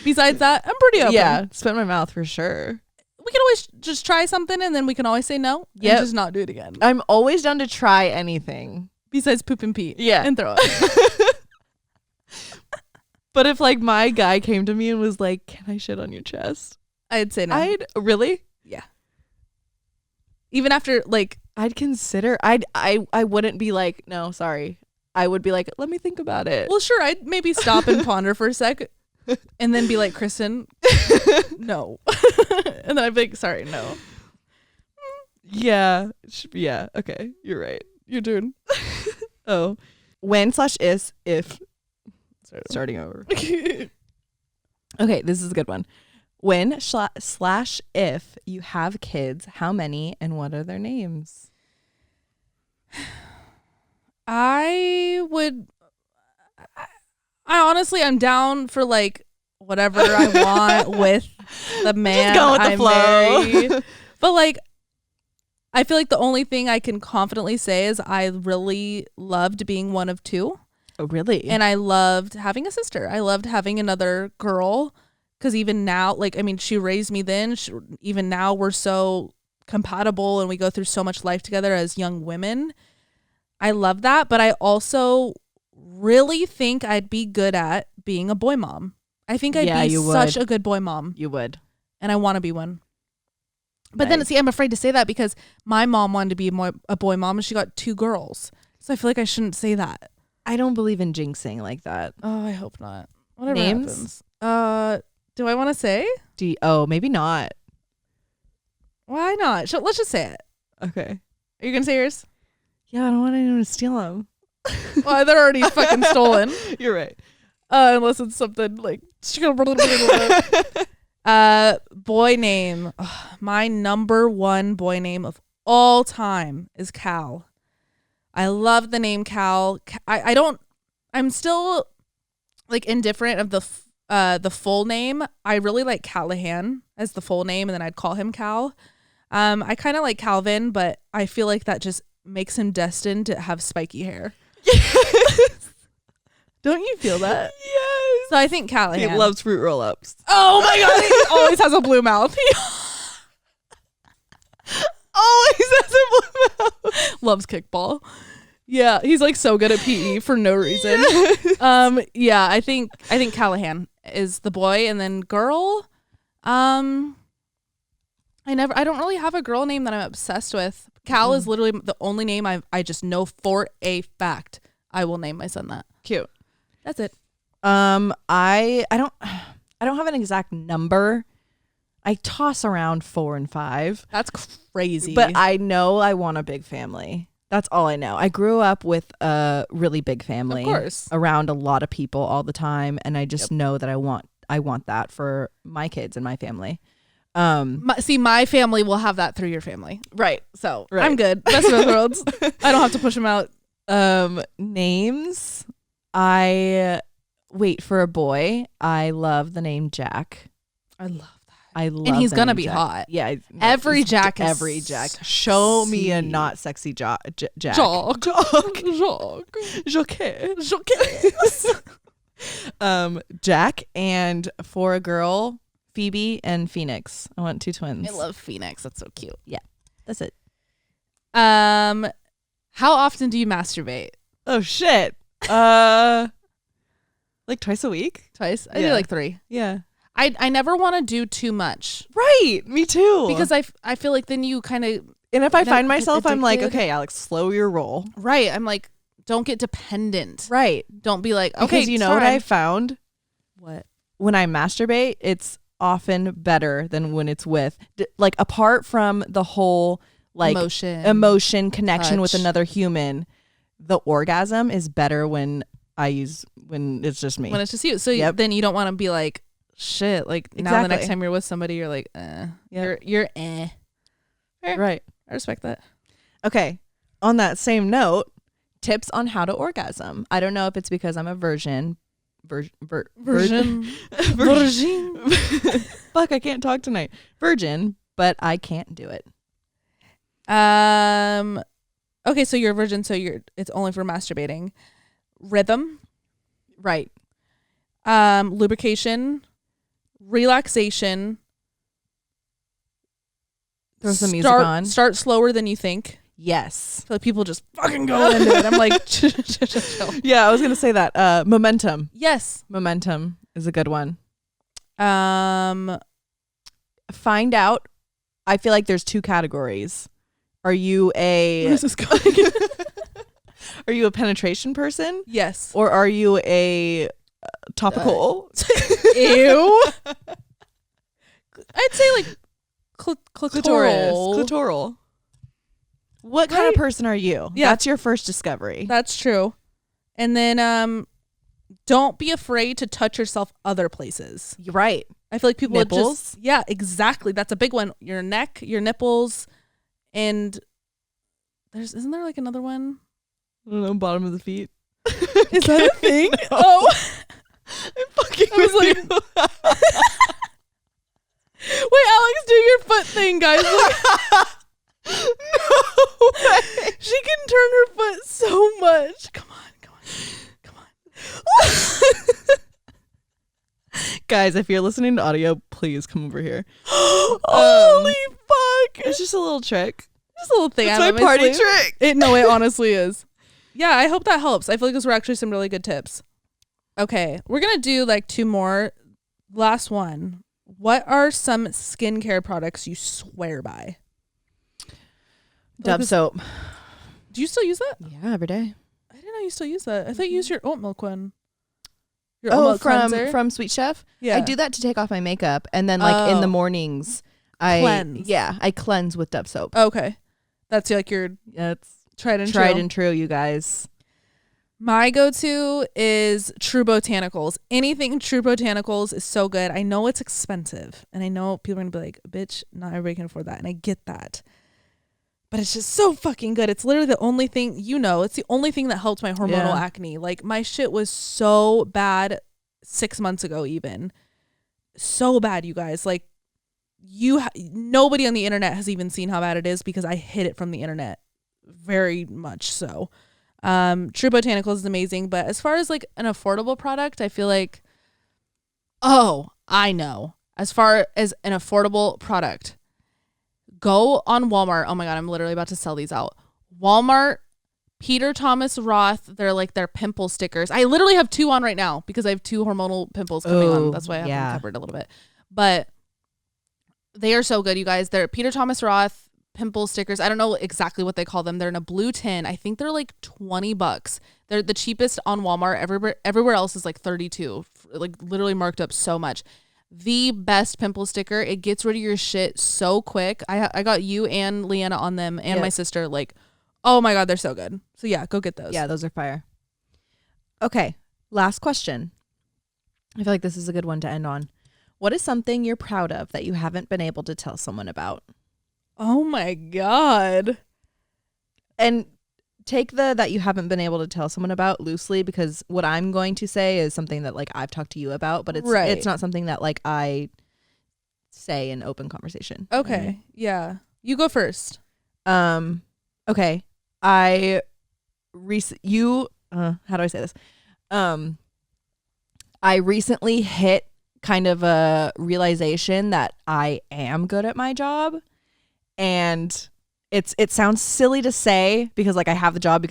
Besides that, I'm pretty open. Yeah. Spit in my mouth for sure. We can always just try something and then we can always say no. Yep. And just not do it again. I'm always down to try anything. Besides poop and pee. Yeah. And throw up. But if my guy came to me and was like, "Can I shit on your chest?" I'd say no. I'd really? Yeah. Even after I'd consider. I wouldn't be like, "No, sorry." I would be like, "Let me think about it." well, sure, I'd maybe stop and ponder for a sec and then be like, Kristen, no. And then I'd be like, sorry, no. Yeah. Yeah. Okay. You're right. Your turn. Oh. When/if starting over. Okay, this is a good one. When/if you have kids, how many and what are their names? I honestly, I'm down for whatever I want with the man Just go with the I flow. marry. But I feel like the only thing I can confidently say is I really loved being one of two. Oh, really? And I loved having a sister. I loved having another girl because even now, like, I mean, she raised me then. Even now, we're so compatible and we go through so much life together as young women. I love that. But I also really think I'd be good at being a boy mom. I think I'd be such a good boy mom. You would. And I want to be one. But then, see, I'm afraid to say that because my mom wanted to be a boy mom and she got 2 girls. So I feel like I shouldn't say that. I don't believe in jinxing like that. Oh, I hope not. Whatever Names? happens. Do I want to say? Maybe not. Why not? Let's just say it. Okay. Are you going to say yours? Yeah, I don't want anyone to steal them. Well, they're already fucking stolen. You're right. Unless it's something like... boy name. My number 1 boy name of all time is Cal. I love the name Cal. I'm still like indifferent of the full name. I really like Callahan as the full name, and then I'd call him Cal. I kind of like Calvin, but I feel like that just makes him destined to have spiky hair. Yes. Don't you feel that? Yes. So I think Callahan. He loves fruit roll-ups. Oh my god, he always has a blue mouth. Always has a blue mouth. Loves kickball. Yeah, he's like so good at PE for no reason. Yes. Yeah, I think Callahan is the boy, and then girl, I don't really have a girl name that I'm obsessed with. Cal is literally the only name I just know for a fact I will name my son that. Cute. That's it. I don't have an exact number. I toss around 4 and 5. That's crazy. But I know I want a big family. That's all I know. I grew up with a really big family, of course, around a lot of people all the time, and I just know that I want that for my kids and my family. My family will have that through your family, right? So right. I'm good. Best of both worlds. I don't have to push them out. Names. For a boy, I love the name Jack. I love that. I love, and he's gonna be Jack. hot. Yeah, every Jack. Show me a not sexy Jack. Jack. Jack, and for a girl, Phoebe and Phoenix. I want 2 twins. I love Phoenix. That's so cute. Yeah, that's it. How often do you masturbate? Oh shit. Like twice a week? Twice? I do like 3. Yeah. I never want to do too much. Right. Me too. Because I feel like then you kind of... And if I find myself, I'm like, okay, Alex, slow your roll. Right. I'm like, don't get dependent. Right. Don't be like, okay, because you know what I found? What? When I masturbate, it's often better than when it's with, like, apart from the whole, like, emotion connection touch with another human, the orgasm is better when it's just me. When it's just you. So then you don't want to be like, shit, like now the next time you're with somebody, you're like, you're eh. Right. I respect that. Okay. On that same note, tips on how to orgasm. I don't know if it's because I'm a virgin. Virgin. Fuck, I can't talk tonight. Virgin, but I can't do it. Okay, so you're a virgin, so it's only for masturbating. Rhythm. Right. Lubrication. Relaxation. Throw some music on. Start slower than you think. Yes. So like people just fucking go into it. I'm like, chill. Yeah, I was gonna say that. Momentum. Yes. Momentum is a good one. Find out. I feel like there's 2 categories. Are you a Where's this going? Are you a penetration person? Yes. Or are you a topical? Ew. I'd say like clitoral. What kind of person are you? Yeah. That's your first discovery. That's true. And then don't be afraid to touch yourself other places. You're right. I feel like people nipples. Yeah, exactly. That's a big one. Your neck, your nipples, and isn't there like another one? I don't know, bottom of the feet. Is that a thing? No. Oh. I'm fucking with you. Wait, Alex, do your foot thing, guys. No. She can turn her foot so much. Come on. Guys, if you're listening to audio, please come over here. Holy fuck. It's just a little trick. Just a little thing. It's I my have up party sleeve. trick. It honestly is. Yeah, I hope that helps. I feel like those were actually some really good tips. Okay, we're going to do like 2 more. Last one. What are some skincare products you swear by? Dove soap. Do you still use that? Yeah, every day. I didn't know you still use that. I thought you used your oat milk one. Your oat milk cleanser? from Sweet Chef. Yeah. I do that to take off my makeup, and then like in the mornings, I cleanse with Dove soap. Okay, that's like your It's tried and true, you guys. My go-to is True Botanicals. Anything True Botanicals is so good. I know it's expensive, and I know people are gonna be like, "Bitch, not everybody can afford that," and I get that. But it's just so fucking good. It's literally the only thing, it's the only thing that helped my hormonal acne. Like, my shit was so bad 6 months ago even. So bad, you guys. Like, nobody on the internet has even seen how bad it is because I hid it from the internet. Very much so. True Botanicals is amazing. But as far as, like, an affordable product, I feel like, I know. As far as an affordable product, go on Walmart. Oh my God, I'm literally about to sell these out. Walmart, Peter Thomas Roth. They're like their pimple stickers. I literally have 2 on right now because I have 2 hormonal pimples coming on. That's why I have them covered a little bit. But they are so good, you guys. They're Peter Thomas Roth pimple stickers. I don't know exactly what they call them. They're in a blue tin. I think they're like $20. They're the cheapest on Walmart. Everywhere else is like $32. Like literally marked up so much. The best pimple sticker. It gets rid of your shit so quick. I got you and Leanna on them and my sister. Like, oh my God, they're so good. So yeah, go get those. Yeah, those are fire. Okay, last question. I feel like this is a good one to end on. What is something you're proud of that you haven't been able to tell someone about? Oh my God. And take the that you haven't been able to tell someone about loosely, because what I'm going to say is something that like I've talked to you about, but it's not something that like I say in open conversation. Okay. Yeah. You go first. Okay. How do I say this? I recently hit kind of a realization that I am good at my job, and it sounds silly to say because like I have the job,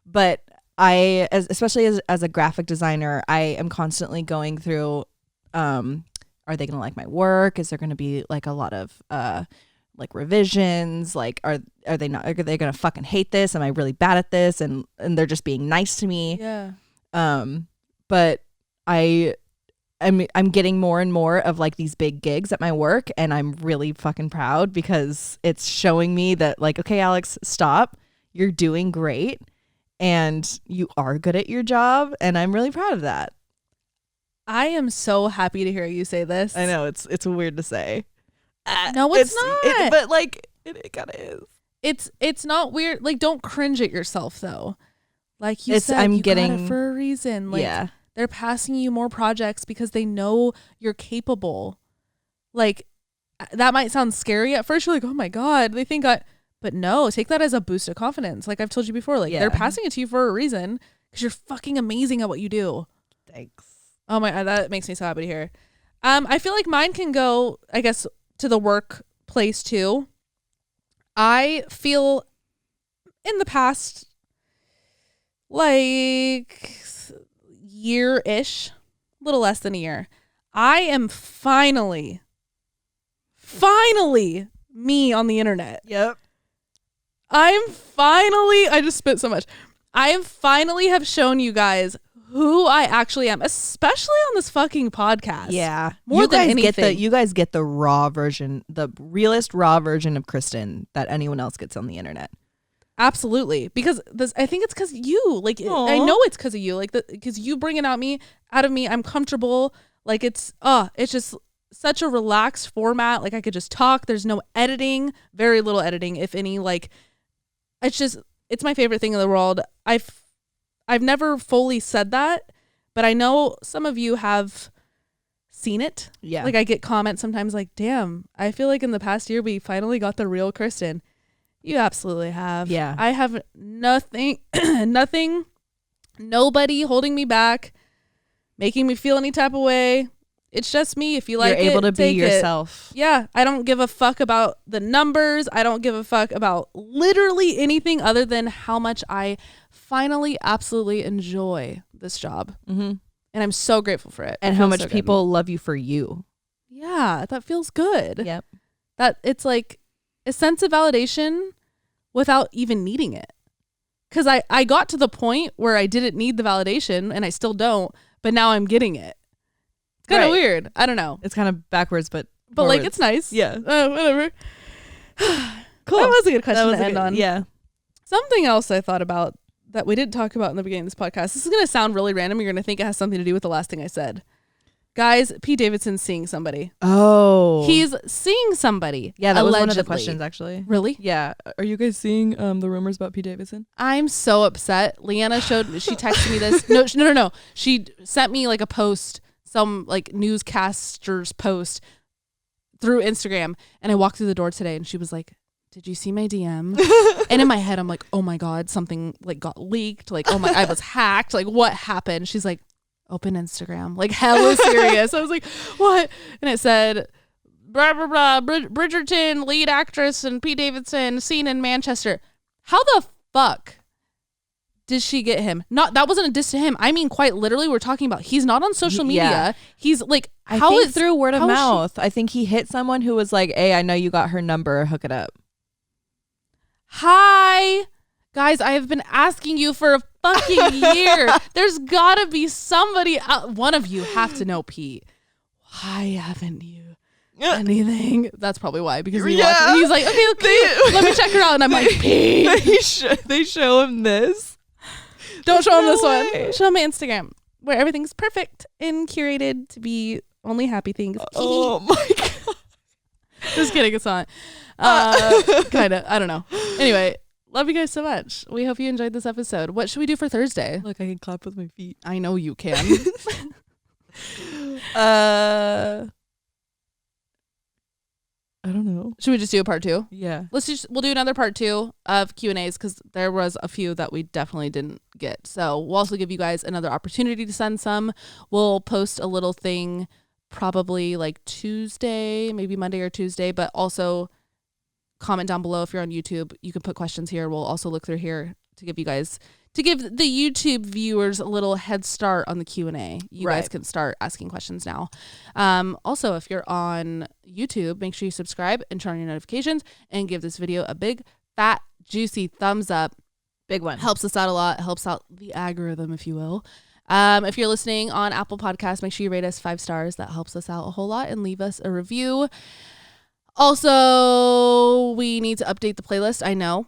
but especially as a graphic designer, I am constantly going through, are they going to like my work? Is there going to be like a lot of, like revisions? Like, are they going to fucking hate this? Am I really bad at this? And they're just being nice to me. Yeah. But I'm getting more and more of like these big gigs at my work, and I'm really fucking proud because it's showing me that like, okay, Alex, stop. You're doing great and you are good at your job, and I'm really proud of that. I am so happy to hear you say this. I know it's weird to say. No, it's not. But like it kind of is. It's not weird. Like, don't cringe at yourself though. Like you said, I'm you getting got it for a reason. Like, yeah. They're passing you more projects because they know you're capable. Like, that might sound scary at first. You're like, oh my God, they think but no, take that as a boost of confidence. Like I've told you before, like they're passing it to you for a reason because you're fucking amazing at what you do. Thanks. Oh my, that makes me so happy to hear. I feel like mine can go, I guess, to the workplace too. I feel in the past, like year-ish, a little less than a year, I am finally me on the internet. Yep. I just spit so much. I finally have shown you guys who I actually am, especially on this fucking podcast. Yeah. More than anything. You guys get the raw version, the realest raw version of Kristen that anyone else gets on the internet. Absolutely. Because I think it's because you, like, I know it's because of you, like, because you bring it out of me. I'm comfortable. Like, it's just such a relaxed format. Like, I could just talk. There's no editing, very little editing, if any. Like, it's my favorite thing in the world. I've never fully said that, but I know some of you have seen it. Yeah. Like, I get comments sometimes like, damn, I feel like in the past year we finally got the real Kristen. You absolutely have. Yeah. I have nothing, nobody holding me back, making me feel any type of way. It's just me. If you like You're able to be take it. yourself. Yeah. I don't give a fuck about the numbers. I don't give a fuck about literally anything other than how much I finally absolutely enjoy this job. Mm-hmm. And I'm so grateful for it. And It how feels much so good. people love you for you. Yeah. That feels good. Yep. That it's like a sense of validation without even needing it. Because I got to the point where I didn't need the validation and I still don't, but now I'm getting it. It's kind of weird. I don't know. It's kind of backwards, but Like, it's nice. Yeah. Whatever. Cool. That was a good question That was to end on. Yeah. Something else I thought about that we didn't talk about in the beginning of this podcast. This is going to sound really random. You're going to think it has something to do with the last thing I said. Guys, Pete Davidson's seeing somebody. Oh. He's seeing somebody. Yeah, that was one of the allegedly. questions, actually. Really? Yeah. Are you guys seeing the rumors about Pete Davidson? I'm so upset. Leanna she texted me this. No. She sent me like a post, some like newscaster's post through Instagram. And I walked through the door today and she was like, did you see my DM? And in my head, I'm like, oh my God, something like got leaked. Like, oh my, I was hacked. Like, what happened? She's like, open Instagram. Like, hella serious. I was like, what? And it said, blah, blah, blah, Bridgerton, lead actress, and Pete Davidson, seen in Manchester. How the fuck did she get him? Not that wasn't a diss to him. I mean, quite literally, we're talking about he's not on social media. Yeah. He's like, I think through word of mouth. I think he hit someone who was like, hey, I know you got her number. Hook it up. Hi. Guys, I have been asking you for a fucking year. There's gotta be somebody out. One of you have to know Pete. Why haven't you anything? That's probably why, because he's like, okay, let me check her out. And I'm like, Pete. They show him this. Don't show him this way. one. Show him my Instagram where everything's perfect and curated to be only happy things. Oh my God. Just kidding. It's not. Kind of. I don't know. Anyway. Love you guys so much. We hope you enjoyed this episode. What should we do for Thursday? Look, I can clap with my feet. I know you can. I don't know. Should we just do a part 2? Yeah. We'll do another part 2 of Q&As because there was a few that we definitely didn't get. So we'll also give you guys another opportunity to send some. We'll post a little thing probably like Tuesday, maybe Monday or Tuesday, but also comment down below if you're on YouTube. You can put questions here. We'll also look through here to give the YouTube viewers a little head start on the Q&A. You guys can start asking questions now. Also, if you're on YouTube, make sure you subscribe and turn on your notifications and give this video a big, fat, juicy thumbs up. Big one. Helps us out a lot. Helps out the algorithm, if you will. If you're listening on Apple Podcasts, make sure you rate us 5 stars. That helps us out a whole lot, and leave us a review. Also, we need to update the playlist. I know.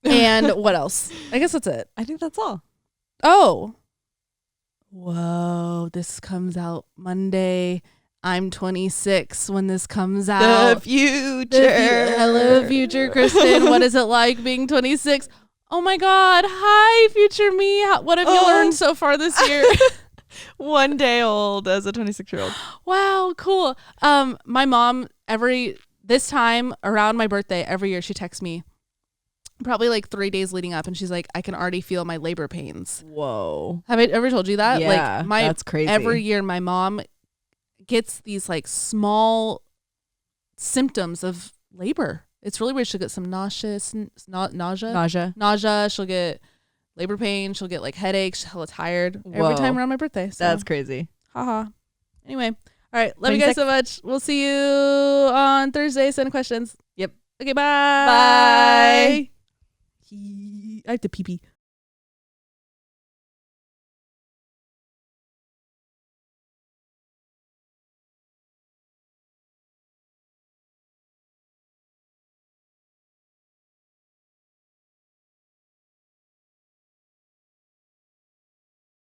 And what else? I guess that's it. I think that's all. Oh. Whoa. This comes out Monday. I'm 26 when this comes out. The future. Hello, future Kristen. What is it like being 26? Oh my God. Hi, future me. What have you learned so far this year? 1 day old as a 26-year-old. Wow, cool. My mom, this time around my birthday, every year she texts me probably like 3 days leading up, and she's like, I can already feel my labor pains. Whoa. Have I ever told you that? Yeah, like that's crazy. Every year my mom gets these like small symptoms of labor. It's really weird. She'll get some nausea. She'll get labor pain. She'll get like headaches. She's hella tired every time around my birthday. So. That's crazy. Haha. Anyway. All right. Love you guys so much. We'll see you on Thursday. Send questions. Yep. Okay. Bye. Bye. I have to pee pee.